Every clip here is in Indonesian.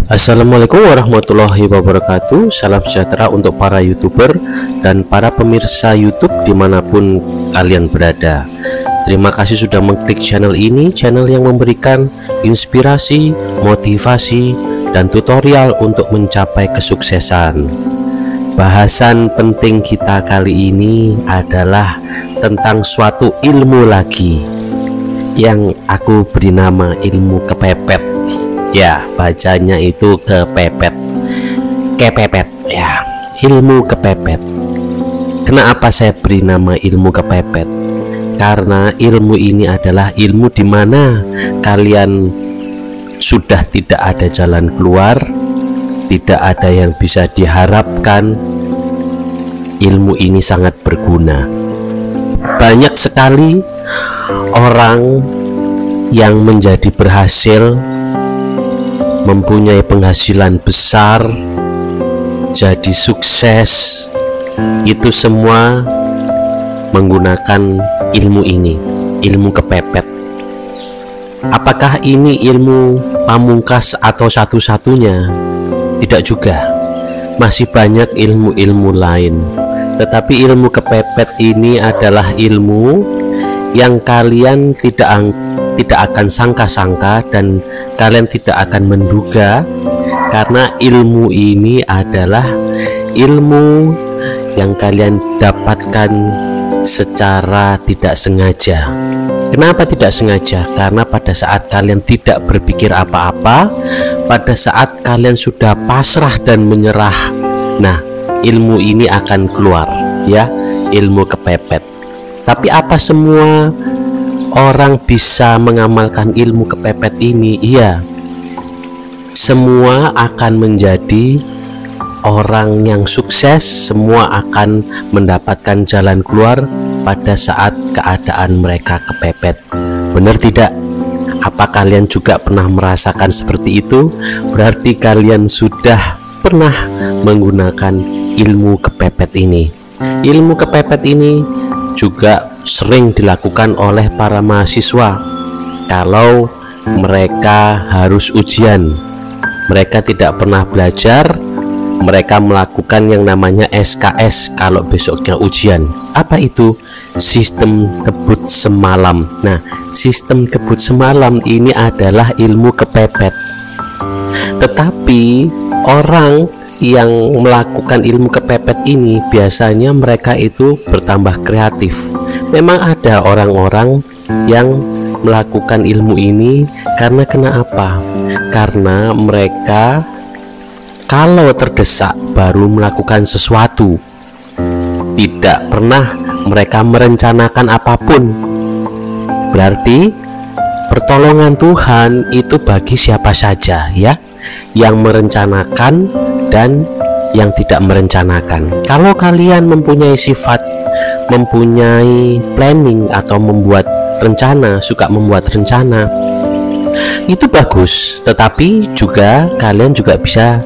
Assalamualaikum warahmatullahi wabarakatuh. Salam sejahtera untuk para YouTuber dan para pemirsa YouTube dimanapun kalian berada. Terima kasih sudah mengklik channel ini, channel yang memberikan inspirasi, motivasi, dan tutorial untuk mencapai kesuksesan. Bahasan penting kita kali ini adalah tentang suatu ilmu lagi yang aku beri nama ilmu kepepet. Ya, bacanya itu kepepet, ya, ilmu kepepet. Kenapa saya beri nama ilmu kepepet? Karena ilmu ini adalah ilmu di mana kalian sudah tidak ada jalan keluar, tidak ada yang bisa diharapkan. Ilmu ini sangat berguna. Banyak sekali orang yang menjadi berhasil, mempunyai penghasilan besar, jadi sukses, itu semua menggunakan ilmu ini, ilmu kepepet. Apakah ini ilmu pamungkas atau satu-satunya? Tidak juga, masih banyak ilmu-ilmu lain. Tetapi ilmu kepepet ini adalah ilmu yang kalian tidak akan sangka-sangka dan kalian tidak akan menduga, karena ilmu ini adalah ilmu yang kalian dapatkan secara tidak sengaja. Kenapa tidak sengaja? Karena pada saat kalian tidak berpikir apa-apa, pada saat kalian sudah pasrah dan menyerah, nah ilmu ini akan keluar, ya, ilmu kepepet. Tapi apa semua orang bisa mengamalkan ilmu kepepet ini? Iya, semua akan menjadi orang yang sukses, semua akan mendapatkan jalan keluar pada saat keadaan mereka kepepet. Benar tidak? Apa kalian juga pernah merasakan seperti itu? Berarti kalian sudah pernah menggunakan ilmu kepepet ini. Ilmu kepepet ini juga sering dilakukan oleh para mahasiswa kalau mereka harus ujian. Mereka tidak pernah belajar, mereka melakukan yang namanya SKS kalau besoknya ujian. Apa itu? Sistem kebut semalam. Nah, sistem kebut semalam ini adalah ilmu kepepet. Tetapi orang yang melakukan ilmu kepepet ini biasanya mereka itu bertambah kreatif. Memang ada orang-orang yang melakukan ilmu ini karena kenapa? Karena mereka kalau terdesak baru melakukan sesuatu, tidak pernah mereka merencanakan apapun. Berarti pertolongan Tuhan itu bagi siapa saja, ya, yang merencanakan dan yang tidak merencanakan. Kalau kalian mempunyai sifat, mempunyai planning atau membuat rencana, suka membuat rencana, itu bagus. Tetapi juga kalian juga bisa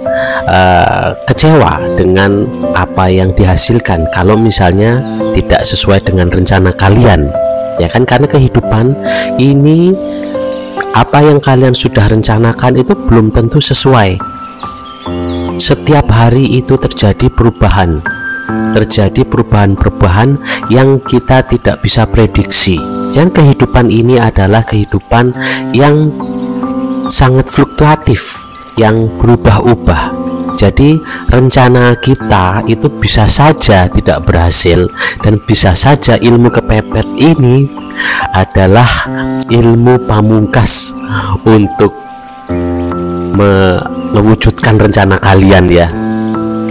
kecewa dengan apa yang dihasilkan kalau misalnya tidak sesuai dengan rencana kalian, ya kan? Karena kehidupan ini, apa yang kalian sudah rencanakan itu belum tentu sesuai. Setiap hari itu terjadi perubahan, yang kita tidak bisa prediksi. Dan kehidupan ini adalah kehidupan yang sangat fluktuatif, yang berubah-ubah. Jadi rencana kita itu bisa saja tidak berhasil, dan bisa saja ilmu kepepet ini adalah ilmu pamungkas untuk mewujudkan rencana kalian, ya.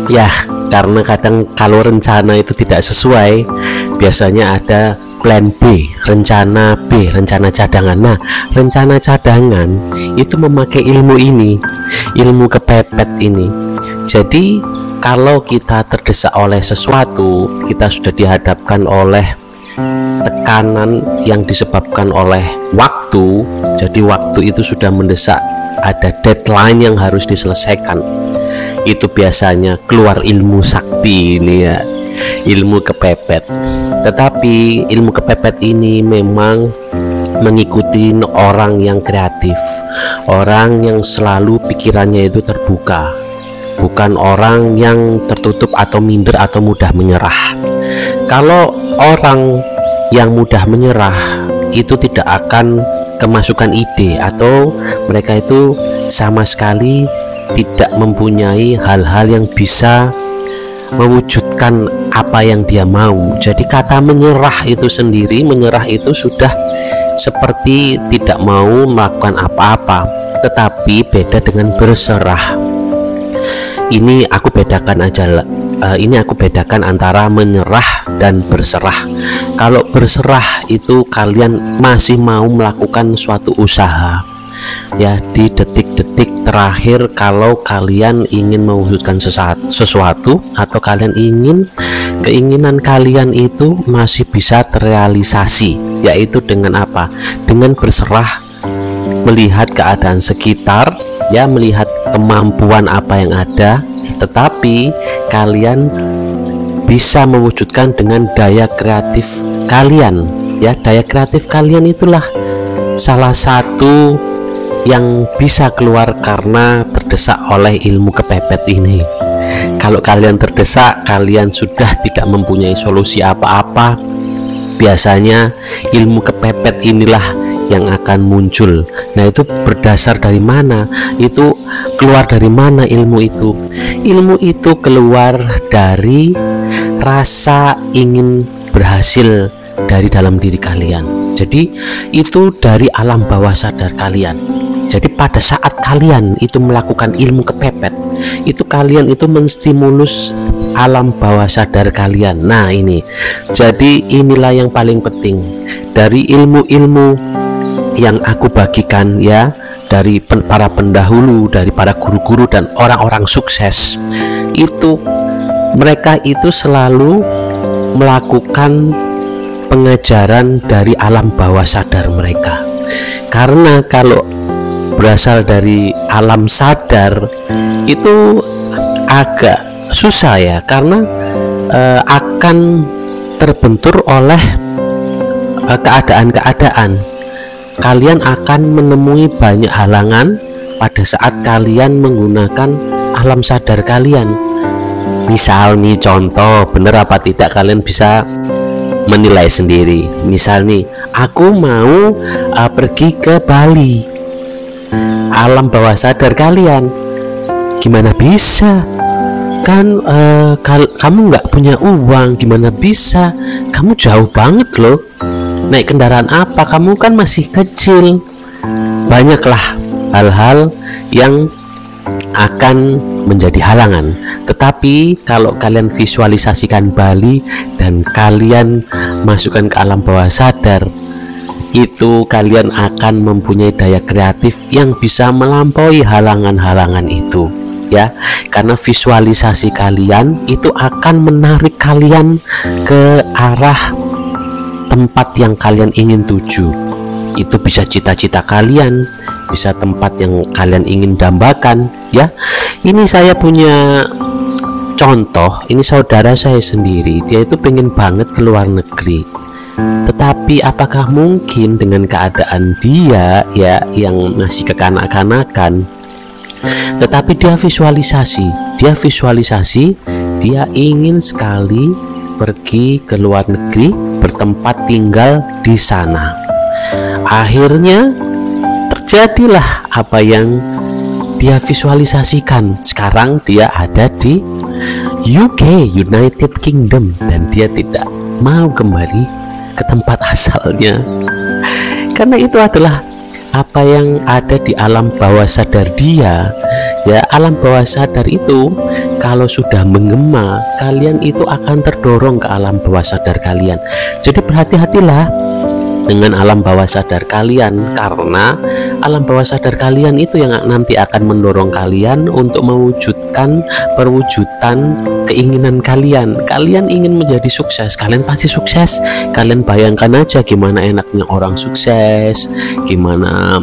Ya, karena kadang kalau rencana itu tidak sesuai, biasanya ada plan B, rencana B, rencana cadangan. Nah, rencana cadangan itu memakai ilmu ini, ilmu kepepet ini. Jadi kalau kita terdesak oleh sesuatu, kita sudah dihadapkan oleh tekanan yang disebabkan oleh waktu, jadi waktu itu sudah mendesak, ada deadline yang harus diselesaikan, itu biasanya keluar ilmu sakti ini, ya, ilmu kepepet. Tetapi ilmu kepepet ini memang mengikuti orang yang kreatif, orang yang selalu pikirannya itu terbuka, bukan orang yang tertutup atau minder atau mudah menyerah. Kalau orang yang mudah menyerah itu tidak akan kemasukan ide, atau mereka itu sama sekali tidak mempunyai hal-hal yang bisa mewujudkan apa yang dia mau. Jadi kata menyerah itu sendiri, menyerah itu sudah seperti tidak mau melakukan apa-apa. Tetapi beda dengan berserah. Ini aku bedakan aja, ini aku bedakan antara menyerah dan berserah. Kalau berserah itu kalian masih mau melakukan suatu usaha, ya, di detik-detik terakhir. Kalau kalian ingin mewujudkan sesuatu atau kalian ingin keinginan kalian itu masih bisa terrealisasi, yaitu dengan apa? Dengan berserah, melihat keadaan sekitar, ya, melihat kemampuan apa yang ada, tetapi kalian bisa mewujudkan dengan daya kreatif kalian, ya. Daya kreatif kalian itulah salah satu yang bisa keluar karena terdesak oleh ilmu kepepet ini. Kalau kalian terdesak, kalian sudah tidak mempunyai solusi apa-apa, biasanya ilmu kepepet inilah yang akan muncul. Nah, itu berdasar dari mana? Itu keluar dari mana ilmu itu? Ilmu itu keluar dari rasa ingin berhasil dari dalam diri kalian. Jadi itu dari alam bawah sadar kalian. Jadi pada saat kalian itu melakukan ilmu kepepet, itu kalian itu menstimulus alam bawah sadar kalian. Nah, ini jadi inilah yang paling penting dari ilmu-ilmu yang aku bagikan, ya, dari para pendahulu, dari para guru-guru dan orang-orang sukses. Itu mereka itu selalu melakukan pengajaran dari alam bawah sadar mereka. Karena kalau berasal dari alam sadar itu agak susah, ya, karena akan terbentur oleh keadaan-keadaan. Kalian akan menemui banyak halangan pada saat kalian menggunakan alam sadar kalian. Misal nih, contoh, bener apa tidak kalian bisa menilai sendiri. Misal nih, aku mau pergi ke Bali. Alam bawah sadar kalian, gimana bisa? Kan kamu nggak punya uang, gimana bisa? Kamu jauh banget loh. Naik kendaraan apa? Kamu kan masih kecil. Banyaklah hal-hal yang akan menjadi halangan. Tetapi kalau kalian visualisasikan Bali dan kalian masukkan ke alam bawah sadar, itu kalian akan mempunyai daya kreatif yang bisa melampaui halangan-halangan itu, ya. Karena visualisasi kalian itu akan menarik kalian ke arah tempat yang kalian ingin tuju. Itu bisa cita-cita kalian, bisa tempat yang kalian ingin dambakan, ya. Ini saya punya contoh, ini saudara saya sendiri, dia itu pengen banget ke luar negeri. Tetapi apakah mungkin dengan keadaan dia, ya, yang masih kekanak-kanakan, tetapi dia visualisasi, dia ingin sekali pergi ke luar negeri, bertempat tinggal di sana. Akhirnya terjadilah apa yang dia visualisasikan. Sekarang dia ada di UK, United Kingdom, dan dia tidak mau kembali ke tempat asalnya, karena itu adalah apa yang ada di alam bawah sadar dia, ya. Alam bawah sadar itu kalau sudah menggema, kalian itu akan terdorong ke alam bawah sadar kalian. Jadi berhati-hatilah dengan alam bawah sadar kalian, karena alam bawah sadar kalian itu yang nanti akan mendorong kalian untuk mewujudkan perwujudan keinginan kalian. Kalian ingin menjadi sukses, kalian pasti sukses. Kalian bayangkan aja gimana enaknya orang sukses, gimana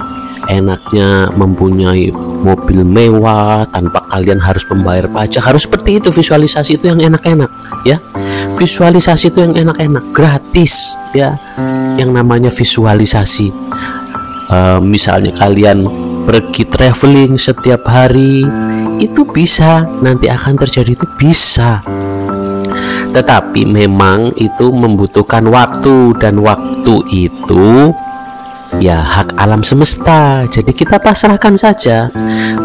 enaknya mempunyai mobil mewah tanpa kalian harus membayar pajak. Harus seperti itu, visualisasi itu yang enak-enak, ya. Visualisasi itu yang enak-enak, gratis, ya. yang namanya visualisasi. Misalnya kalian pergi traveling setiap hari, itu bisa, nanti akan terjadi, itu bisa. Tetapi memang itu membutuhkan waktu, dan waktu itu ya hak alam semesta. Jadi kita pasrahkan saja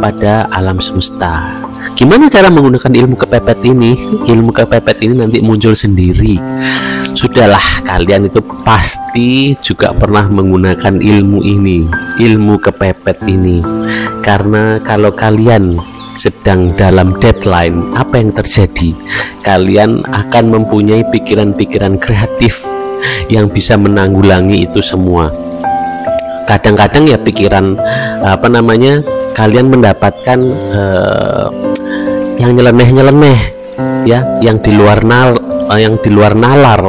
pada alam semesta. Gimana cara menggunakan ilmu kepepet ini? Ilmu kepepet ini nanti muncul sendiri. Sudahlah, kalian itu pasti juga pernah menggunakan ilmu ini, ilmu kepepet ini. Karena kalau kalian sedang dalam deadline, apa yang terjadi? Kalian akan mempunyai pikiran-pikiran kreatif yang bisa menanggulangi itu semua. Kadang-kadang ya pikiran kalian mendapatkan yang nyeleneh-nyeleneh, ya, yang di luar nalar.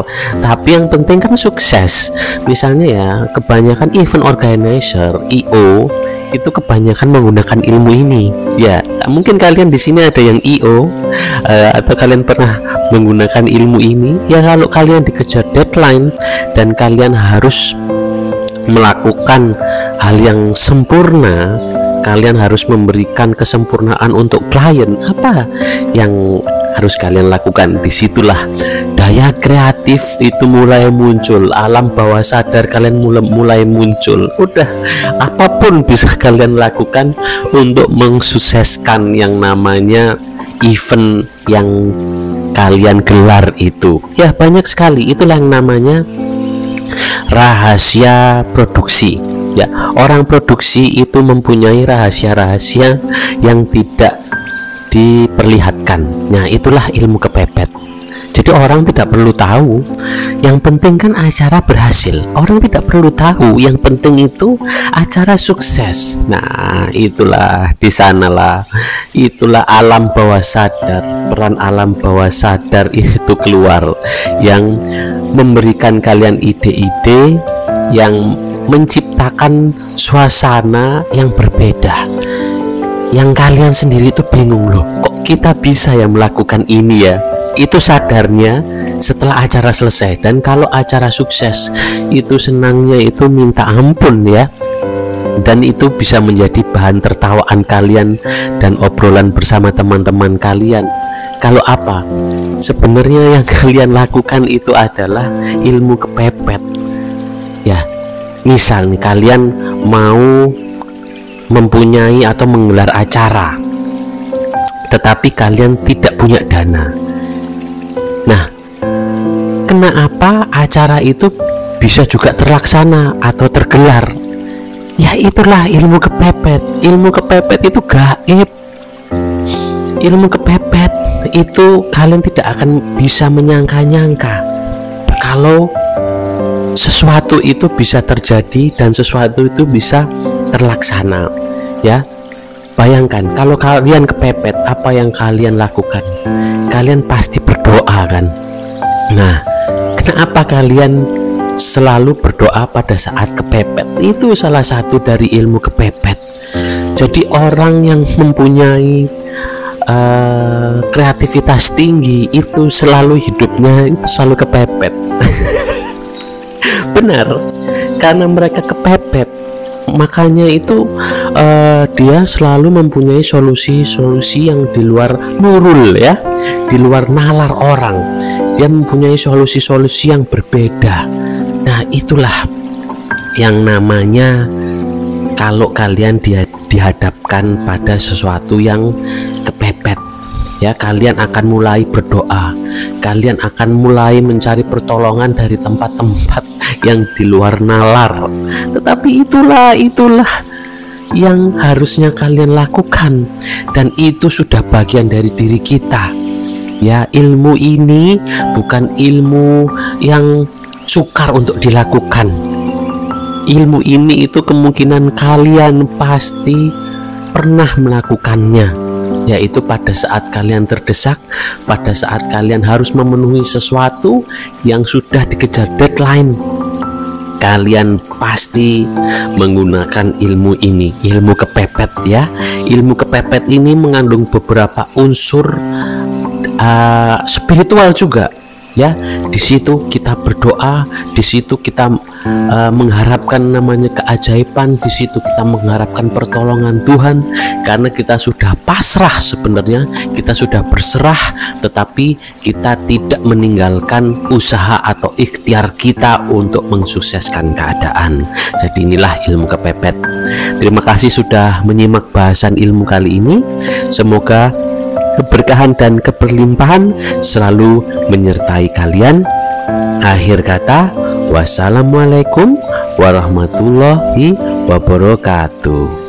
Tapi yang penting kan sukses. Misalnya ya, kebanyakan event organizer, IO, itu kebanyakan menggunakan ilmu ini. Ya, mungkin kalian di sini ada yang IO, atau kalian pernah menggunakan ilmu ini. Ya, kalau kalian dikejar deadline dan kalian harus melakukan hal yang sempurna, kalian harus memberikan kesempurnaan untuk klien. Apa yang harus kalian lakukan? Disitulah daya kreatif itu mulai muncul, alam bawah sadar kalian mulai muncul. Udah, apapun bisa kalian lakukan untuk mensukseskan yang namanya event yang kalian gelar itu. Ya, banyak sekali. Itulah yang namanya rahasia produksi. Ya, orang produksi itu mempunyai rahasia-rahasia yang tidak diperlihatkan. Nah, itulah ilmu kepepet. Jadi orang tidak perlu tahu, yang penting kan acara berhasil. Orang tidak perlu tahu, yang penting itu acara sukses. Nah, itulah di sanalah, itulah alam bawah sadar, peran alam bawah sadar itu keluar, yang memberikan kalian ide-ide, yang menciptakan suasana yang berbeda, yang kalian sendiri itu bingung, loh kok kita bisa ya melakukan ini ya. Itu sadarnya setelah acara selesai. Dan kalau acara sukses, itu senangnya itu minta ampun ya. Dan itu bisa menjadi bahan tertawaan kalian dan obrolan bersama teman-teman kalian. Kalau apa? Sebenarnya yang kalian lakukan itu adalah ilmu kepepet. Ya, misal nih kalian mau mempunyai atau menggelar acara, tetapi kalian tidak punya dana. Nah, kenapa acara itu bisa juga terlaksana atau tergelar? Ya, itulah ilmu kepepet. Ilmu kepepet itu gaib. Ilmu kepepet itu kalian tidak akan bisa menyangka-nyangka kalau sesuatu itu bisa terjadi dan sesuatu itu bisa terlaksana. Ya, bayangkan kalau kalian kepepet, apa yang kalian lakukan? Kalian pasti berdoa kan? Nah, kenapa kalian selalu berdoa pada saat kepepet? Itu salah satu dari ilmu kepepet. Jadi orang yang mempunyai kreativitas tinggi itu selalu hidupnya itu selalu kepepet. Benar, karena mereka kepepet, makanya itu dia selalu mempunyai solusi-solusi yang di luar nurul ya, di luar nalar orang. Dia mempunyai solusi-solusi yang berbeda. Nah, itulah yang namanya kalau kalian dihadapkan pada sesuatu yang kepepet, ya, kalian akan mulai berdoa, kalian akan mulai mencari pertolongan dari tempat-tempat yang di luar nalar. Tetapi itulah yang harusnya kalian lakukan, dan itu sudah bagian dari diri kita. Ya, ilmu ini bukan ilmu yang sukar untuk dilakukan. Ilmu ini itu kemungkinan kalian pasti pernah melakukannya, yaitu pada saat kalian terdesak, pada saat kalian harus memenuhi sesuatu yang sudah dikejar deadline. Kalian pasti menggunakan ilmu ini, ilmu kepepet ya. Ilmu kepepet ini mengandung beberapa unsur spiritual juga ya. Di situ kita berdoa, di situ kita mengharapkan namanya keajaiban, di situ kita mengharapkan pertolongan Tuhan, karena kita sudah pasrah sebenarnya, kita sudah berserah, tetapi kita tidak meninggalkan usaha atau ikhtiar kita untuk mensukseskan keadaan. Jadi inilah ilmu kepepet. Terima kasih sudah menyimak bahasan ilmu kali ini. Semoga keberkahan dan keberlimpahan selalu menyertai kalian. Akhir kata, wassalamualaikum warahmatullahi wabarakatuh.